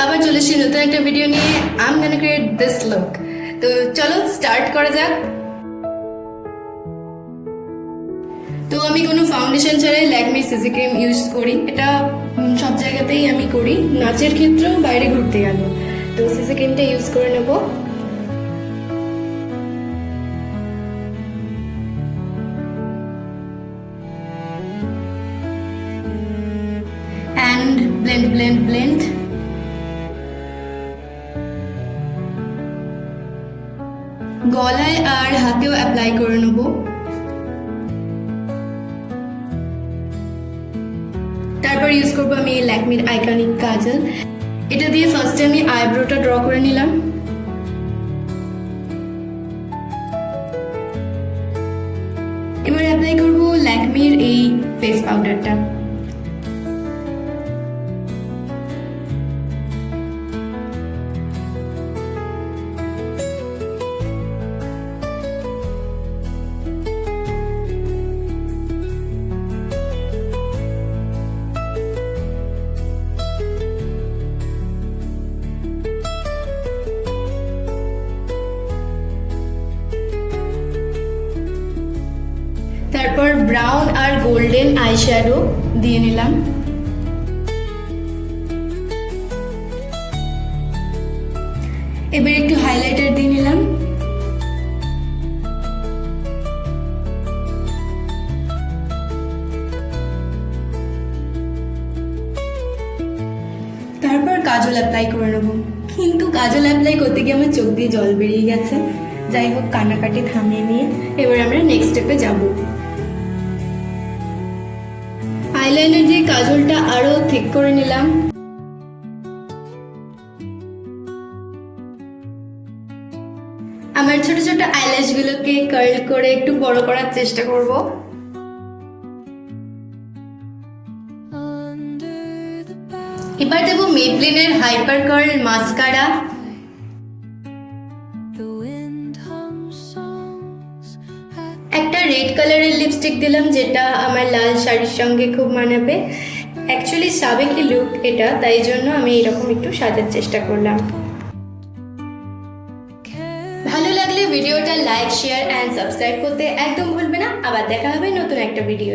আবার চলে এসেছি নতুন একটা ভিডিও নিয়ে। I am gonna create this look. তো চলো স্টার্ট করা যাক। তো আমি কোনো ফাউন্ডেশন ছাড়াই ল্যাকমি সিসি ক্রিম ইউজ করি। এটা সব জায়গাতেই আমি করি, নাচের ক্ষেত্রেও, বাইরে ঘুরতে গেল। তো সিসি ক্রিমটা ইউজ করে নেব। And blend blend blend. গলায় আর হাতেও অ্যাপ্লাই করে নেব। তারপর ইউজ করবো আমি ল্যাকমির আইকনিক কাজল। এটা দিয়ে ফার্স্টে আমি আইব্রোটা ড্র করে নিলাম। এবার অ্যাপ্লাই করবো ল্যাকমির এই ফেস পাউডারটা। তারপর ব্রাউন আর গোল্ডেন আইশ্যাডো দিয়ে নিলাম। এবার একটু হাইলাইটার দিয়ে নিলাম। তারপর কাজল অ্যাপ্লাই করে নেব, কিন্তু কাজল অ্যাপ্লাই করতে গিয়ে আমার চোখ দিয়ে জল বেরিয়ে গেছে। যাই হোক, কান্নাকাটি থামিয়ে নিয়ে এবার আমরা নেক্সট স্টেপে যাব। আইলাইনার দিয়ে কাজলটা আরো ঠিক করে নিলাম। আমার ছোট ছোট আইল্যাশ গুলোকে কার্ল করে একটু বড় করার চেষ্টা করব। এবার দেবো মেবলিনের হাইপার কার্ল মাস্কারা। একটা রেড কালারের লিপস্টিক দিলাম, যেটা আমার লাল শাড়ির সঙ্গে খুব মানাবে। অ্যাকচুয়ালি সাবেকি লুক এটা, তাই জন্য আমি এরকম একটু সাজার চেষ্টা করলাম। ভালো লাগলে ভিডিওটা লাইক, শেয়ার অ্যান্ড সাবস্ক্রাইব করতে একদম ভুলবে না। আবার দেখা হবে নতুন একটা ভিডিও।